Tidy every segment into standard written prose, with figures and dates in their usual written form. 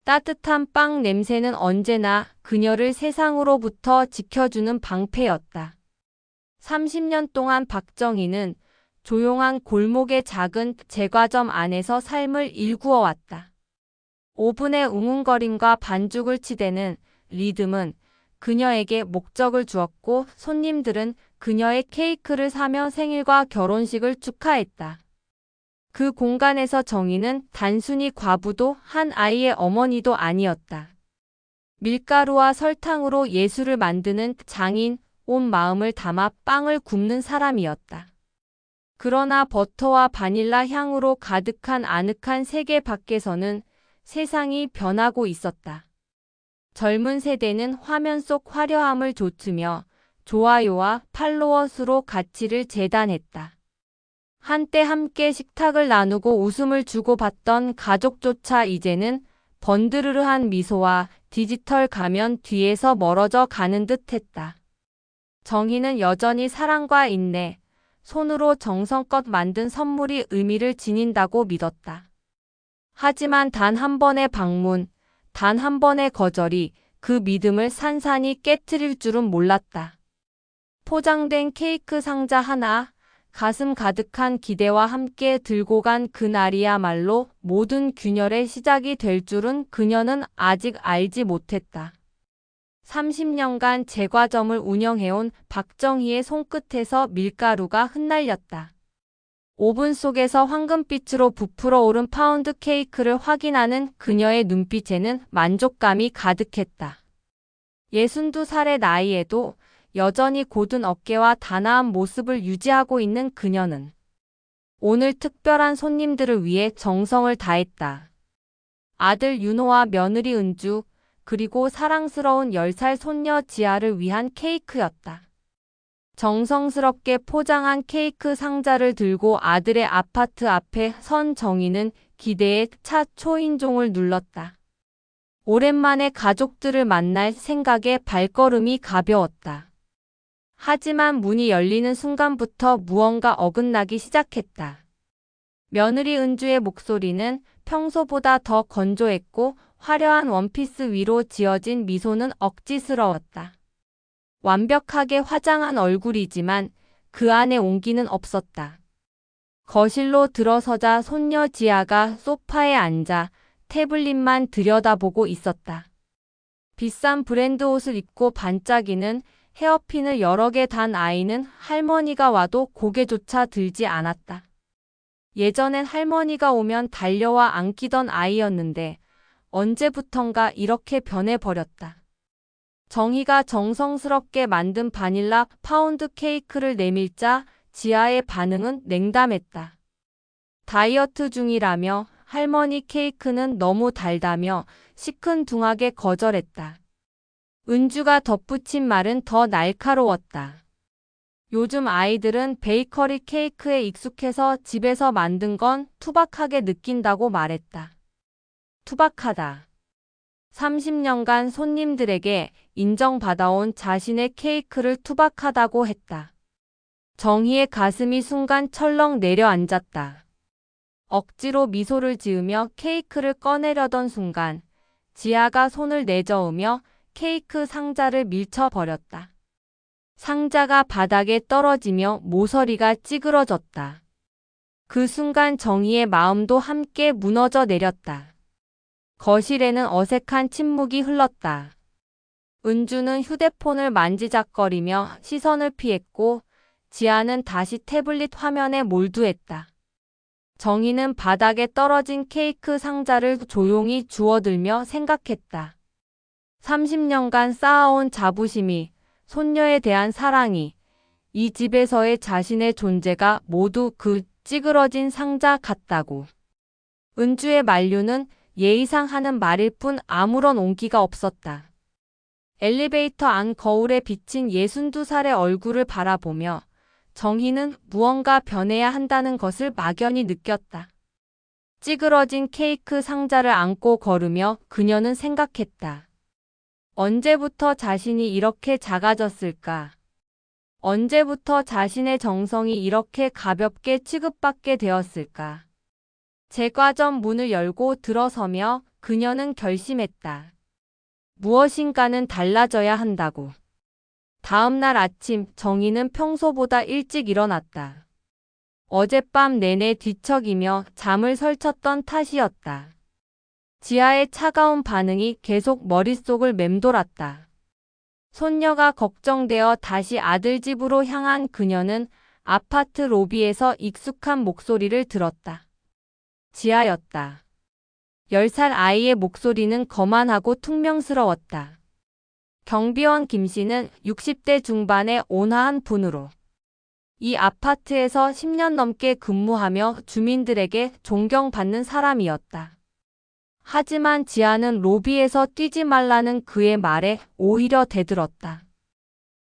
따뜻한 빵 냄새는 언제나 그녀를 세상으로부터 지켜주는 방패였다. 30년 동안 박정희는 조용한 골목의 작은 제과점 안에서 삶을 일구어왔다. 오븐의 웅웅거림과 반죽을 치대는 리듬은 그녀에게 목적을 주었고 손님들은 그녀의 케이크를 사며 생일과 결혼식을 축하했다. 그 공간에서 정희는 단순히 과부도 한 아이의 어머니도 아니었다. 밀가루와 설탕으로 예술을 만드는 장인, 온 마음을 담아 빵을 굽는 사람이었다. 그러나 버터와 바닐라 향으로 가득한 아늑한 세계 밖에서는 세상이 변하고 있었다. 젊은 세대는 화면 속 화려함을 좇으며 좋아요와 팔로워 수로 가치를 재단했다. 한때 함께 식탁을 나누고 웃음을 주고받던 가족조차 이제는 번드르르한 미소와 디지털 가면 뒤에서 멀어져 가는 듯 했다. 정희는 여전히 사랑과 인내, 손으로 정성껏 만든 선물이 의미를 지닌다고 믿었다. 하지만 단 한 번의 방문, 단 한 번의 거절이 그 믿음을 산산이 깨트릴 줄은 몰랐다. 포장된 케이크 상자 하나, 가슴 가득한 기대와 함께 들고 간 그날이야말로 모든 균열의 시작이 될 줄은 그녀는 아직 알지 못했다. 30년간 제과점을 운영해온 박정희의 손끝에서 밀가루가 흩날렸다. 오븐 속에서 황금빛으로 부풀어 오른 파운드 케이크를 확인하는 그녀의 눈빛에는 만족감이 가득했다. 62살의 나이에도 여전히 곧은 어깨와 단아한 모습을 유지하고 있는 그녀는 오늘 특별한 손님들을 위해 정성을 다했다. 아들 윤호와 며느리 은주, 그리고 사랑스러운 10살 손녀 지아를 위한 케이크였다. 정성스럽게 포장한 케이크 상자를 들고 아들의 아파트 앞에 선 정희는 기대에 차 초인종을 눌렀다. 오랜만에 가족들을 만날 생각에 발걸음이 가벼웠다. 하지만 문이 열리는 순간부터 무언가 어긋나기 시작했다. 며느리 은주의 목소리는 평소보다 더 건조했고 화려한 원피스 위로 지어진 미소는 억지스러웠다. 완벽하게 화장한 얼굴이지만 그 안에 온기는 없었다. 거실로 들어서자 손녀 지아가 소파에 앉아 태블릿만 들여다보고 있었다. 비싼 브랜드 옷을 입고 반짝이는 헤어핀을 여러 개 단 아이는 할머니가 와도 고개조차 들지 않았다. 예전엔 할머니가 오면 달려와 안기던 아이였는데 언제부턴가 이렇게 변해버렸다. 정희가 정성스럽게 만든 바닐라 파운드 케이크를 내밀자 지아의 반응은 냉담했다. 다이어트 중이라며 할머니 케이크는 너무 달다며 시큰둥하게 거절했다. 은주가 덧붙인 말은 더 날카로웠다. 요즘 아이들은 베이커리 케이크에 익숙해서 집에서 만든 건 투박하게 느낀다고 말했다. 투박하다. 30년간 손님들에게 인정받아온 자신의 케이크를 투박하다고 했다. 정희의 가슴이 순간 철렁 내려앉았다. 억지로 미소를 지으며 케이크를 꺼내려던 순간 지아가 손을 내저으며 케이크 상자를 밀쳐버렸다. 상자가 바닥에 떨어지며 모서리가 찌그러졌다. 그 순간 정희의 마음도 함께 무너져 내렸다. 거실에는 어색한 침묵이 흘렀다. 은주는 휴대폰을 만지작거리며 시선을 피했고 지아는 다시 태블릿 화면에 몰두했다. 정희는 바닥에 떨어진 케이크 상자를 조용히 주워들며 생각했다. 30년간 쌓아온 자부심이, 손녀에 대한 사랑이, 이 집에서의 자신의 존재가 모두 그 찌그러진 상자 같다고. 은주의 만류는 예의상 하는 말일 뿐 아무런 온기가 없었다. 엘리베이터 안 거울에 비친 62살의 얼굴을 바라보며 정희는 무언가 변해야 한다는 것을 막연히 느꼈다. 찌그러진 케이크 상자를 안고 걸으며 그녀는 생각했다. 언제부터 자신이 이렇게 작아졌을까? 언제부터 자신의 정성이 이렇게 가볍게 취급받게 되었을까? 제과점 문을 열고 들어서며 그녀는 결심했다. 무엇인가는 달라져야 한다고. 다음 날 아침 정희는 평소보다 일찍 일어났다. 어젯밤 내내 뒤척이며 잠을 설쳤던 탓이었다. 지아의 차가운 반응이 계속 머릿속을 맴돌았다. 손녀가 걱정되어 다시 아들 집으로 향한 그녀는 아파트 로비에서 익숙한 목소리를 들었다. 지아였다. 10살 아이의 목소리는 거만하고 퉁명스러웠다. 경비원 김 씨는 60대 중반의 온화한 분으로 이 아파트에서 10년 넘게 근무하며 주민들에게 존경받는 사람이었다. 하지만 지아는 로비에서 뛰지 말라는 그의 말에 오히려 대들었다.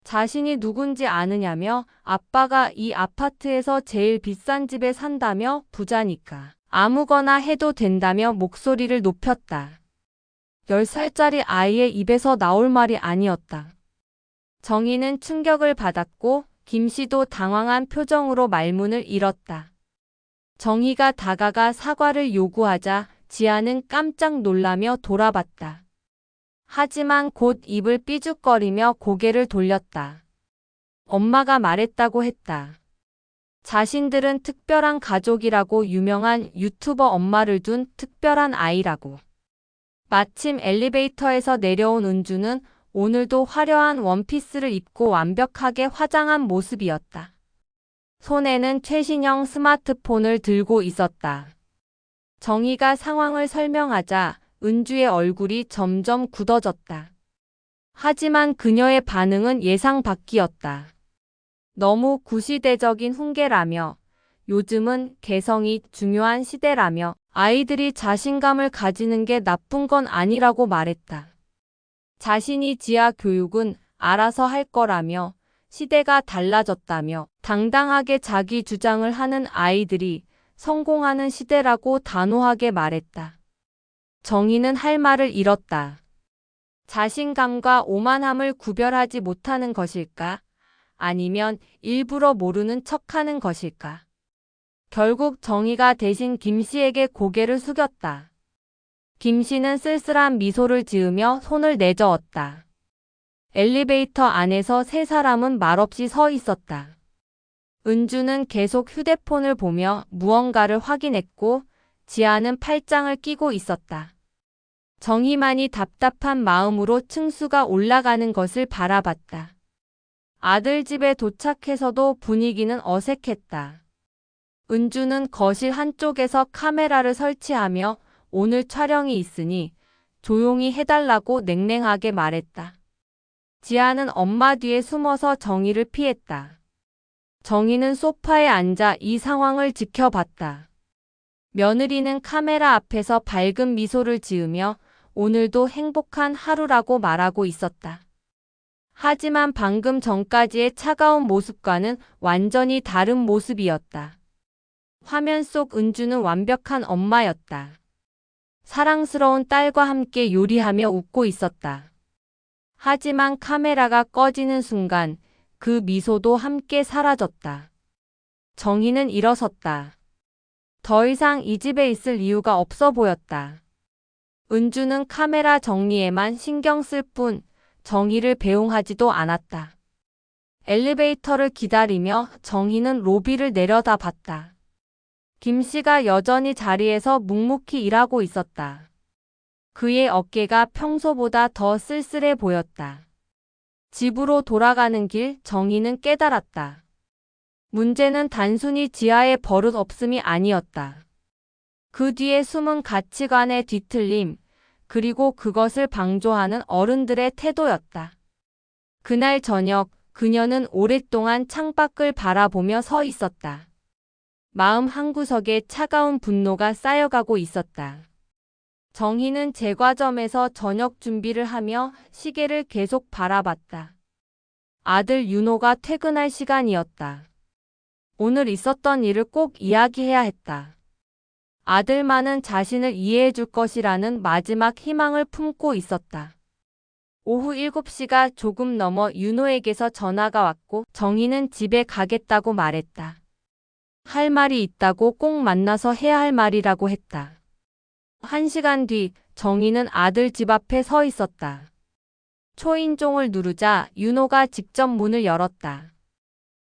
자신이 누군지 아느냐며 아빠가 이 아파트에서 제일 비싼 집에 산다며 부자니까 아무거나 해도 된다며 목소리를 높였다. 10살짜리 아이의 입에서 나올 말이 아니었다. 정희는 충격을 받았고 김 씨도 당황한 표정으로 말문을 잃었다. 정희가 다가가 사과를 요구하자 지아는 깜짝 놀라며 돌아봤다. 하지만 곧 입을 삐죽거리며 고개를 돌렸다. 엄마가 말했다고 했다. 자신들은 특별한 가족이라고 유명한 유튜버 엄마를 둔 특별한 아이라고. 마침 엘리베이터에서 내려온 은주는 오늘도 화려한 원피스를 입고 완벽하게 화장한 모습이었다. 손에는 최신형 스마트폰을 들고 있었다. 정희가 상황을 설명하자 은주의 얼굴이 점점 굳어졌다. 하지만 그녀의 반응은 예상 밖이었다. 너무 구시대적인 훈계라며 요즘은 개성이 중요한 시대라며 아이들이 자신감을 가지는 게 나쁜 건 아니라고 말했다. 자신이 지아 교육은 알아서 할 거라며 시대가 달라졌다며 당당하게 자기 주장을 하는 아이들이 성공하는 시대라고 단호하게 말했다. 정희는 할 말을 잃었다. 자신감과 오만함을 구별하지 못하는 것일까? 아니면 일부러 모르는 척하는 것일까? 결국 정희가 대신 김 씨에게 고개를 숙였다. 김 씨는 쓸쓸한 미소를 지으며 손을 내저었다. 엘리베이터 안에서 세 사람은 말없이 서 있었다. 은주는 계속 휴대폰을 보며 무언가를 확인했고 지아는 팔짱을 끼고 있었다. 정희만이 답답한 마음으로 층수가 올라가는 것을 바라봤다. 아들 집에 도착해서도 분위기는 어색했다. 은주는 거실 한쪽에서 카메라를 설치하며 오늘 촬영이 있으니 조용히 해달라고 냉랭하게 말했다. 지아는 엄마 뒤에 숨어서 정희를 피했다. 정희는 소파에 앉아 이 상황을 지켜봤다. 며느리는 카메라 앞에서 밝은 미소를 지으며 오늘도 행복한 하루라고 말하고 있었다. 하지만 방금 전까지의 차가운 모습과는 완전히 다른 모습이었다. 화면 속 은주는 완벽한 엄마였다. 사랑스러운 딸과 함께 요리하며 웃고 있었다. 하지만 카메라가 꺼지는 순간 그 미소도 함께 사라졌다. 정희는 일어섰다. 더 이상 이 집에 있을 이유가 없어 보였다. 은주는 카메라 정리에만 신경 쓸 뿐 정희를 배웅하지도 않았다. 엘리베이터를 기다리며 정희는 로비를 내려다봤다. 김 씨가 여전히 자리에서 묵묵히 일하고 있었다. 그의 어깨가 평소보다 더 쓸쓸해 보였다. 집으로 돌아가는 길 정희는 깨달았다. 문제는 단순히 지아의 버릇 없음이 아니었다. 그 뒤에 숨은 가치관의 뒤틀림, 그리고 그것을 방조하는 어른들의 태도였다. 그날 저녁 그녀는 오랫동안 창밖을 바라보며 서 있었다. 마음 한구석에 차가운 분노가 쌓여가고 있었다. 정희는 제과점에서 저녁 준비를 하며 시계를 계속 바라봤다. 아들 윤호가 퇴근할 시간이었다. 오늘 있었던 일을 꼭 이야기해야 했다. 아들만은 자신을 이해해 줄 것이라는 마지막 희망을 품고 있었다. 오후 7시가 조금 넘어 윤호에게서 전화가 왔고 정희는 집에 가겠다고 말했다. 할 말이 있다고 꼭 만나서 해야 할 말이라고 했다. 1시간 뒤 정희는 아들 집 앞에 서 있었다. 초인종을 누르자 윤호가 직접 문을 열었다.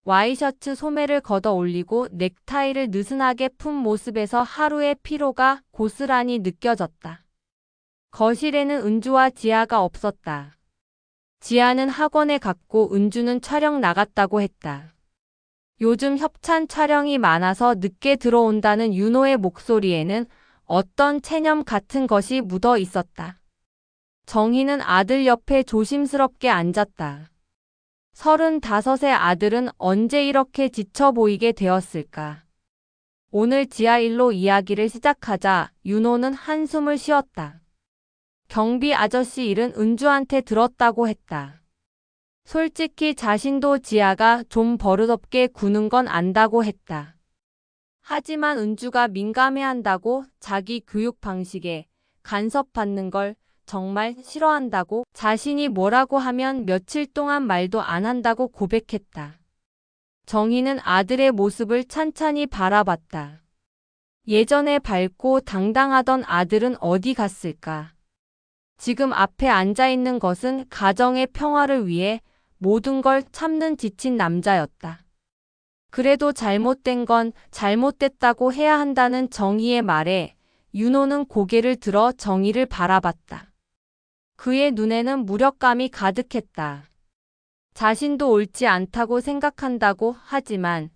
와이셔츠 소매를 걷어 올리고 넥타이를 느슨하게 푼 모습에서 하루의 피로가 고스란히 느껴졌다. 거실에는 은주와 지아가 없었다. 지아는 학원에 갔고 은주는 촬영 나갔다고 했다. 요즘 협찬 촬영이 많아서 늦게 들어온다는 윤호의 목소리에는 어떤 체념 같은 것이 묻어 있었다. 정희는 아들 옆에 조심스럽게 앉았다. 35의 아들은 언제 이렇게 지쳐 보이게 되었을까? 오늘 지하 1로 이야기를 시작하자 윤호는 한숨을 쉬었다. 경비 아저씨 일은 은주한테 들었다고 했다. 솔직히 자신도 지아가 좀 버릇없게 구는 건 안다고 했다. 하지만 은주가 민감해한다고 자기 교육 방식에 간섭받는 걸 정말 싫어한다고 자신이 뭐라고 하면 며칠 동안 말도 안 한다고 고백했다. 정희는 아들의 모습을 찬찬히 바라봤다. 예전에 밝고 당당하던 아들은 어디 갔을까? 지금 앞에 앉아 있는 것은 가정의 평화를 위해 모든 걸 참는 지친 남자였다. 그래도 잘못된 건 잘못됐다고 해야 한다는 정희의 말에 윤호는 고개를 들어 정희를 바라봤다. 그의 눈에는 무력감이 가득했다. 자신도 옳지 않다고 생각한다고 하지만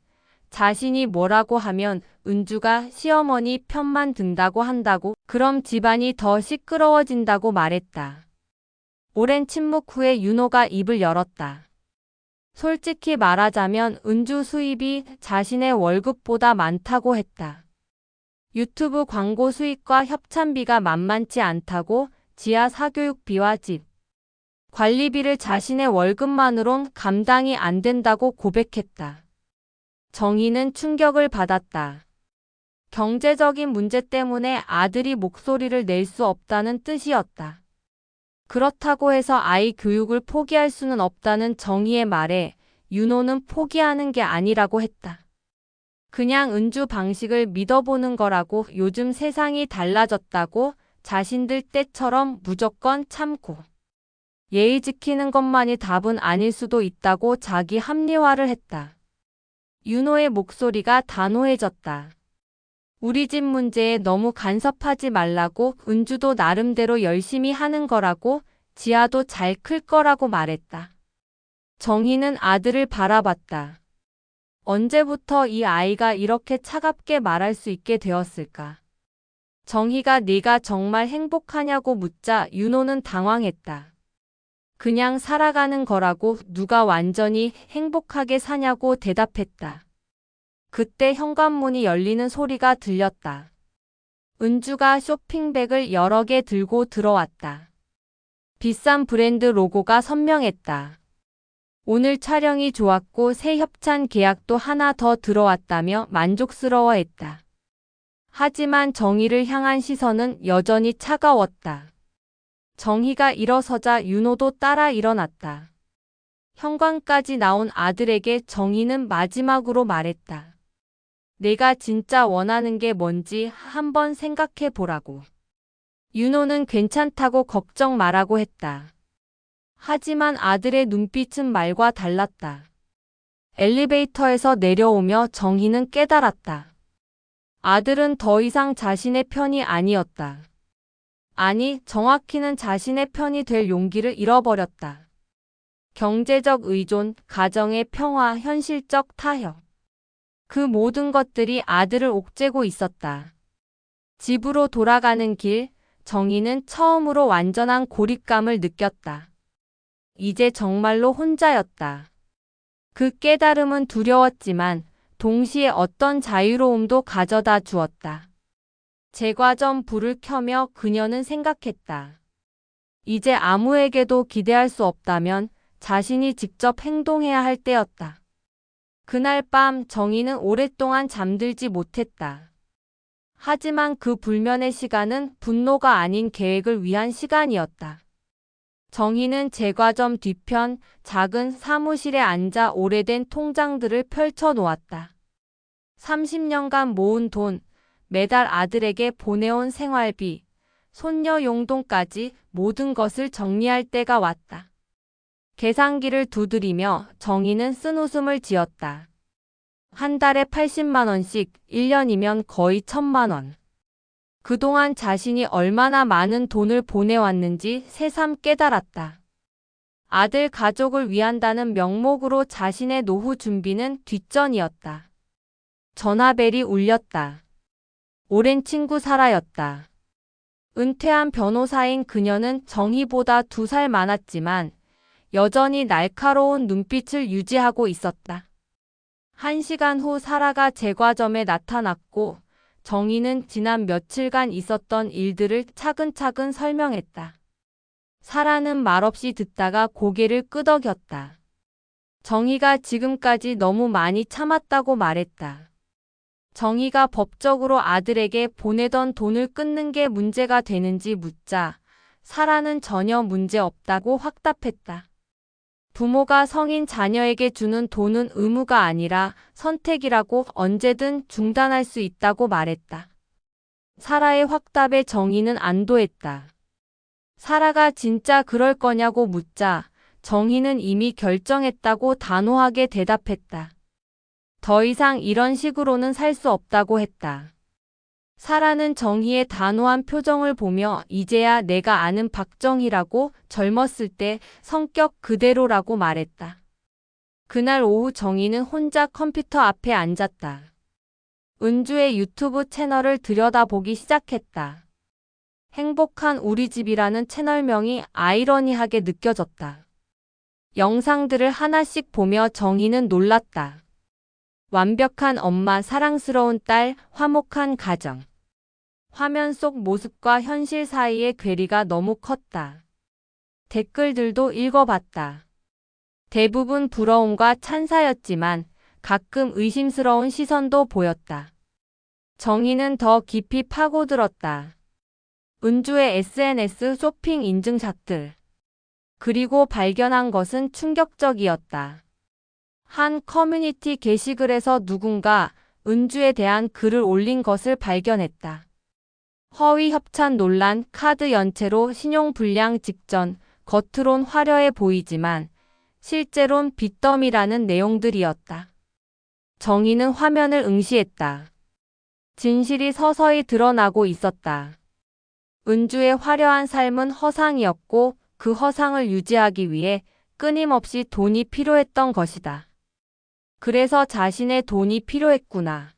자신이 뭐라고 하면 은주가 시어머니 편만 든다고 한다고 그럼 집안이 더 시끄러워진다고 말했다. 오랜 침묵 후에 윤호가 입을 열었다. 솔직히 말하자면 은주 수입이 자신의 월급보다 많다고 했다. 유튜브 광고 수익과 협찬비가 만만치 않다고 지하 사교육비와 집 관리비를 자신의 월급만으론 감당이 안 된다고 고백했다. 정희는 충격을 받았다. 경제적인 문제 때문에 아들이 목소리를 낼 수 없다는 뜻이었다. 그렇다고 해서 아이 교육을 포기할 수는 없다는 정희의 말에 윤호는 포기하는 게 아니라고 했다. 그냥 은주 방식을 믿어보는 거라고 요즘 세상이 달라졌다고 자신들 때처럼 무조건 참고 예의 지키는 것만이 답은 아닐 수도 있다고 자기 합리화를 했다. 윤호의 목소리가 단호해졌다. 우리 집 문제에 너무 간섭하지 말라고 은주도 나름대로 열심히 하는 거라고 지아도 잘 클 거라고 말했다. 정희는 아들을 바라봤다. 언제부터 이 아이가 이렇게 차갑게 말할 수 있게 되었을까? 정희가 네가 정말 행복하냐고 묻자 윤호는 당황했다. 그냥 살아가는 거라고 누가 완전히 행복하게 사냐고 대답했다. 그때 현관문이 열리는 소리가 들렸다. 은주가 쇼핑백을 여러 개 들고 들어왔다. 비싼 브랜드 로고가 선명했다. 오늘 촬영이 좋았고 새 협찬 계약도 하나 더 들어왔다며 만족스러워했다. 하지만 정희를 향한 시선은 여전히 차가웠다. 정희가 일어서자 윤호도 따라 일어났다. 현관까지 나온 아들에게 정희는 마지막으로 말했다. 내가 진짜 원하는 게 뭔지 한번 생각해 보라고. 윤호는 괜찮다고 걱정 말라고 했다. 하지만 아들의 눈빛은 말과 달랐다. 엘리베이터에서 내려오며 정희는 깨달았다. 아들은 더 이상 자신의 편이 아니었다. 아니, 정확히는 자신의 편이 될 용기를 잃어버렸다. 경제적 의존, 가정의 평화, 현실적 타협. 그 모든 것들이 아들을 옥죄고 있었다. 집으로 돌아가는 길, 정희는 처음으로 완전한 고립감을 느꼈다. 이제 정말로 혼자였다. 그 깨달음은 두려웠지만 동시에 어떤 자유로움도 가져다 주었다. 제과 전 불을 켜며 그녀는 생각했다. 이제 아무에게도 기대할 수 없다면 자신이 직접 행동해야 할 때였다. 그날 밤 정희는 오랫동안 잠들지 못했다. 하지만 그 불면의 시간은 분노가 아닌 계획을 위한 시간이었다. 정희는 제과점 뒤편 작은 사무실에 앉아 오래된 통장들을 펼쳐 놓았다. 30년간 모은 돈, 매달 아들에게 보내온 생활비, 손녀 용돈까지 모든 것을 정리할 때가 왔다. 계산기를 두드리며 정희는 쓴웃음을 지었다. 한 달에 80만 원씩 1년이면 거의 1,000만 원. 그동안 자신이 얼마나 많은 돈을 보내왔는지 새삼 깨달았다. 아들 가족을 위한다는 명목으로 자신의 노후 준비는 뒷전이었다. 전화벨이 울렸다. 오랜 친구 사라였다. 은퇴한 변호사인 그녀는 정희보다 2살 많았지만 여전히 날카로운 눈빛을 유지하고 있었다. 1시간 후 사라가 제과점에 나타났고 정희는 지난 며칠간 있었던 일들을 차근차근 설명했다. 사라는 말없이 듣다가 고개를 끄덕였다. 정희가 지금까지 너무 많이 참았다고 말했다. 정희가 법적으로 아들에게 보내던 돈을 끊는 게 문제가 되는지 묻자 사라는 전혀 문제 없다고 확답했다. 부모가 성인 자녀에게 주는 돈은 의무가 아니라 선택이라고 언제든 중단할 수 있다고 말했다. 사라의 확답에 정희는 안도했다. 사라가 진짜 그럴 거냐고 묻자 정희는 이미 결정했다고 단호하게 대답했다. 더 이상 이런 식으로는 살 수 없다고 했다. 사라는 정희의 단호한 표정을 보며 이제야 내가 아는 박정희라고 젊었을 때 성격 그대로라고 말했다. 그날 오후 정희는 혼자 컴퓨터 앞에 앉았다. 은주의 유튜브 채널을 들여다보기 시작했다. 행복한 우리 집이라는 채널명이 아이러니하게 느껴졌다. 영상들을 하나씩 보며 정희는 놀랐다. 완벽한 엄마, 사랑스러운 딸, 화목한 가정. 화면 속 모습과 현실 사이의 괴리가 너무 컸다. 댓글들도 읽어봤다. 대부분 부러움과 찬사였지만 가끔 의심스러운 시선도 보였다. 정희는 더 깊이 파고들었다. 은주의 SNS 쇼핑 인증샷들. 그리고 발견한 것은 충격적이었다. 한 커뮤니티 게시글에서 누군가 은주에 대한 글을 올린 것을 발견했다. 허위 협찬 논란, 카드 연체로 신용불량 직전, 겉으론 화려해 보이지만 실제론 빚더미라는 내용들이었다. 정희는 화면을 응시했다. 진실이 서서히 드러나고 있었다. 은주의 화려한 삶은 허상이었고 그 허상을 유지하기 위해 끊임없이 돈이 필요했던 것이다. 그래서 자신의 돈이 필요했구나.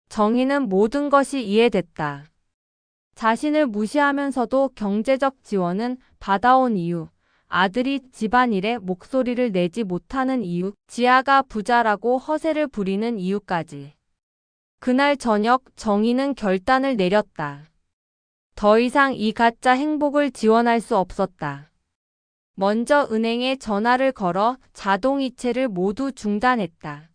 정희는 모든 것이 이해됐다. 자신을 무시하면서도 경제적 지원은 받아온 이유, 아들이 집안일에 목소리를 내지 못하는 이유, 지아가 부자라고 허세를 부리는 이유까지. 그날 저녁 정희는 결단을 내렸다. 더 이상 이 가짜 행복을 지원할 수 없었다. 먼저 은행에 전화를 걸어 자동이체를 모두 중단했다.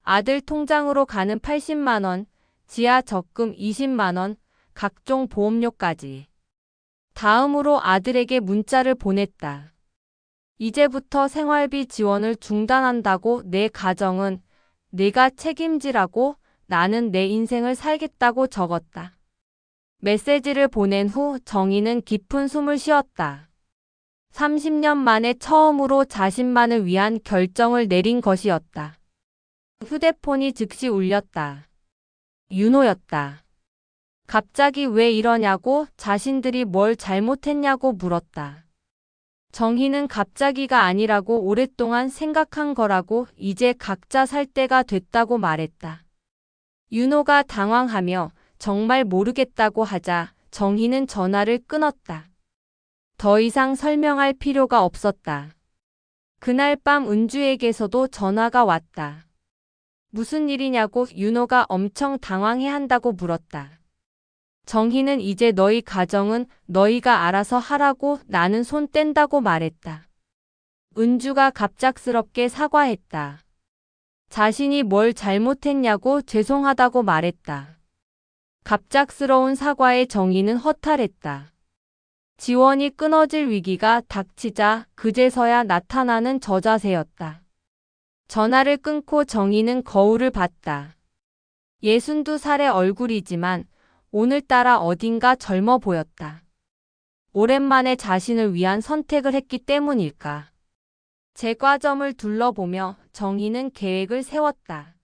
아들 통장으로 가는 80만 원, 지아 적금 20만 원, 각종 보험료까지. 다음으로 아들에게 문자를 보냈다. 이제부터 생활비 지원을 중단한다고 내 가정은 내가 책임지라고 나는 내 인생을 살겠다고 적었다. 메시지를 보낸 후 정희는 깊은 숨을 쉬었다. 30년 만에 처음으로 자신만을 위한 결정을 내린 것이었다. 휴대폰이 즉시 울렸다. 윤호였다. 갑자기 왜 이러냐고 자신들이 뭘 잘못했냐고 물었다. 정희는 갑자기가 아니라고 오랫동안 생각한 거라고 이제 각자 살 때가 됐다고 말했다. 윤호가 당황하며 정말 모르겠다고 하자 정희는 전화를 끊었다. 더 이상 설명할 필요가 없었다. 그날 밤 은주에게서도 전화가 왔다. 무슨 일이냐고 윤호가 엄청 당황해한다고 물었다. 정희는 이제 너희 가정은 너희가 알아서 하라고 나는 손 뗀다고 말했다. 은주가 갑작스럽게 사과했다. 자신이 뭘 잘못했냐고 죄송하다고 말했다. 갑작스러운 사과에 정희는 허탈했다. 지원이 끊어질 위기가 닥치자 그제서야 나타나는 저자세였다. 전화를 끊고 정희는 거울을 봤다. 62살의 얼굴이지만 오늘따라 어딘가 젊어 보였다. 오랜만에 자신을 위한 선택을 했기 때문일까. 제과점을 둘러보며 정희는 계획을 세웠다.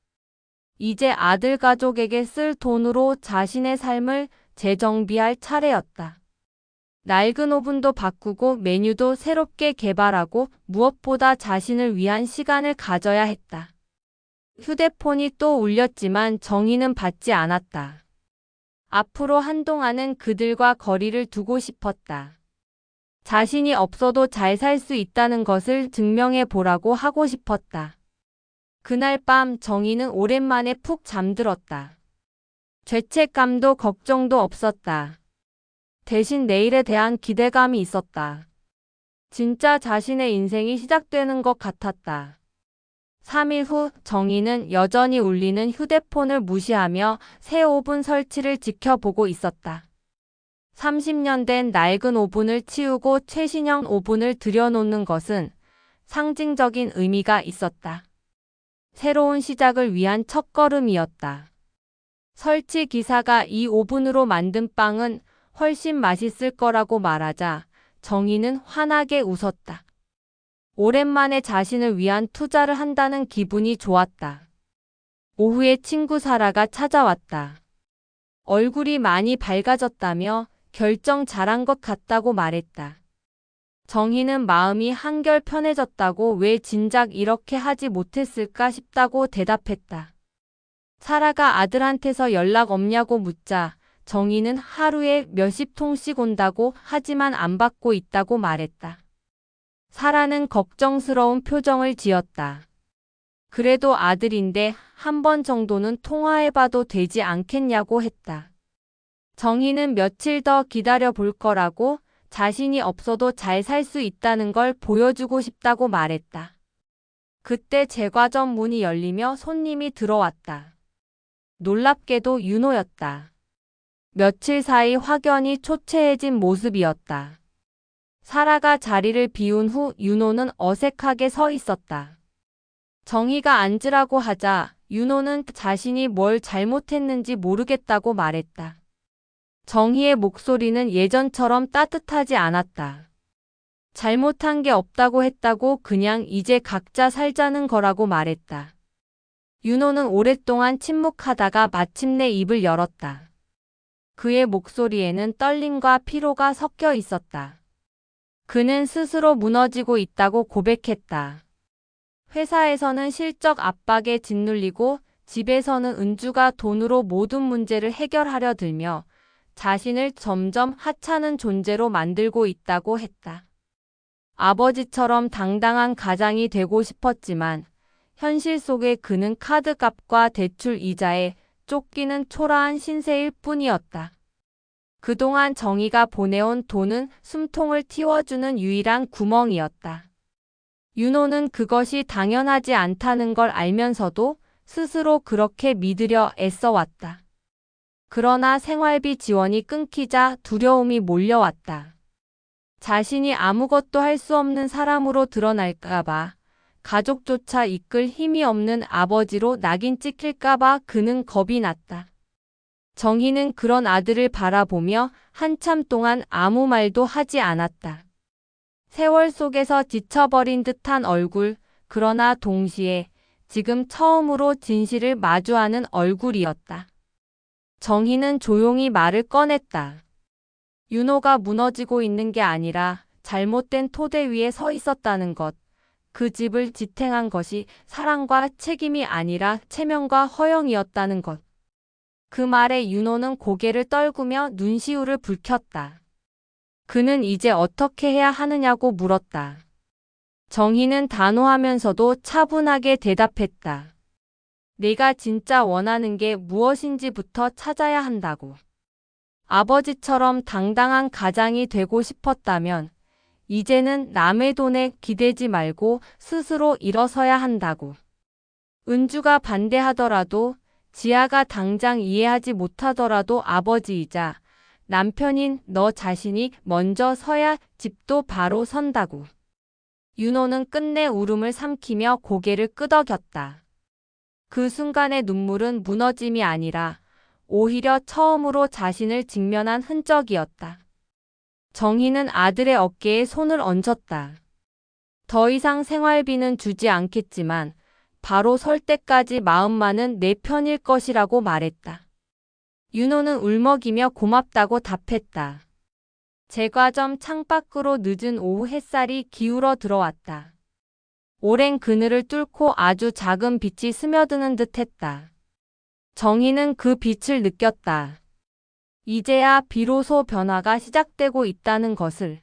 이제 아들 가족에게 쓸 돈으로 자신의 삶을 재정비할 차례였다. 낡은 오븐도 바꾸고 메뉴도 새롭게 개발하고 무엇보다 자신을 위한 시간을 가져야 했다. 휴대폰이 또 울렸지만 정희는 받지 않았다. 앞으로 한동안은 그들과 거리를 두고 싶었다. 자신이 없어도 잘 살 수 있다는 것을 증명해 보라고 하고 싶었다. 그날 밤 정희는 오랜만에 푹 잠들었다. 죄책감도 걱정도 없었다. 대신 내일에 대한 기대감이 있었다. 진짜 자신의 인생이 시작되는 것 같았다. 3일 후 정희는 여전히 울리는 휴대폰을 무시하며 새 오븐 설치를 지켜보고 있었다. 30년 된 낡은 오븐을 치우고 최신형 오븐을 들여놓는 것은 상징적인 의미가 있었다. 새로운 시작을 위한 첫걸음이었다. 설치 기사가 이 오븐으로 만든 빵은 훨씬 맛있을 거라고 말하자 정희는 환하게 웃었다. 오랜만에 자신을 위한 투자를 한다는 기분이 좋았다. 오후에 친구 사라가 찾아왔다. 얼굴이 많이 밝아졌다며 결정 잘한 것 같다고 말했다. 정희는 마음이 한결 편해졌다고 왜 진작 이렇게 하지 못했을까 싶다고 대답했다. 사라가 아들한테서 연락 없냐고 묻자 정희는 하루에 몇십 통씩 온다고 하지만 안 받고 있다고 말했다. 사라는 걱정스러운 표정을 지었다. 그래도 아들인데 한 번 정도는 통화해봐도 되지 않겠냐고 했다. 정희는 며칠 더 기다려 볼 거라고 자신이 없어도 잘 살 수 있다는 걸 보여주고 싶다고 말했다. 그때 제과점 문이 열리며 손님이 들어왔다. 놀랍게도 윤호였다. 며칠 사이 확연히 초췌해진 모습이었다. 사라가 자리를 비운 후 윤호는 어색하게 서 있었다. 정희가 앉으라고 하자 윤호는 자신이 뭘 잘못했는지 모르겠다고 말했다. 정희의 목소리는 예전처럼 따뜻하지 않았다. 잘못한 게 없다고 했다고 그냥 이제 각자 살자는 거라고 말했다. 윤호는 오랫동안 침묵하다가 마침내 입을 열었다. 그의 목소리에는 떨림과 피로가 섞여 있었다. 그는 스스로 무너지고 있다고 고백했다. 회사에서는 실적 압박에 짓눌리고 집에서는 은주가 돈으로 모든 문제를 해결하려 들며 자신을 점점 하찮은 존재로 만들고 있다고 했다. 아버지처럼 당당한 가장이 되고 싶었지만 현실 속에 그는 카드값과 대출 이자에 쫓기는 초라한 신세일 뿐이었다. 그동안 정희가 보내온 돈은 숨통을 틔워주는 유일한 구멍이었다. 윤호는 그것이 당연하지 않다는 걸 알면서도 스스로 그렇게 믿으려 애써왔다. 그러나 생활비 지원이 끊기자 두려움이 몰려왔다. 자신이 아무것도 할 수 없는 사람으로 드러날까봐, 가족조차 이끌 힘이 없는 아버지로 낙인 찍힐까봐 그는 겁이 났다. 정희는 그런 아들을 바라보며 한참 동안 아무 말도 하지 않았다. 세월 속에서 지쳐버린 듯한 얼굴, 그러나 동시에 지금 처음으로 진실을 마주하는 얼굴이었다. 정희는 조용히 말을 꺼냈다. 윤호가 무너지고 있는 게 아니라 잘못된 토대 위에 서 있었다는 것. 그 집을 지탱한 것이 사랑과 책임이 아니라 체면과 허영이었다는 것. 그 말에 윤호는 고개를 떨구며 눈시울을 붉혔다. 그는 이제 어떻게 해야 하느냐고 물었다. 정희는 단호하면서도 차분하게 대답했다. 내가 진짜 원하는 게 무엇인지부터 찾아야 한다고. 아버지처럼 당당한 가장이 되고 싶었다면 이제는 남의 돈에 기대지 말고 스스로 일어서야 한다고. 은주가 반대하더라도 지아가 당장 이해하지 못하더라도 아버지이자 남편인 너 자신이 먼저 서야 집도 바로 선다고. 윤호는 끝내 울음을 삼키며 고개를 끄덕였다. 그 순간의 눈물은 무너짐이 아니라 오히려 처음으로 자신을 직면한 흔적이었다. 정희는 아들의 어깨에 손을 얹었다. 더 이상 생활비는 주지 않겠지만 바로 설 때까지 마음만은 내 편일 것이라고 말했다. 윤호는 울먹이며 고맙다고 답했다. 제과점 창밖으로 늦은 오후 햇살이 기울어 들어왔다. 오랜 그늘을 뚫고 아주 작은 빛이 스며드는 듯했다. 정희는 그 빛을 느꼈다. 이제야 비로소 변화가 시작되고 있다는 것을.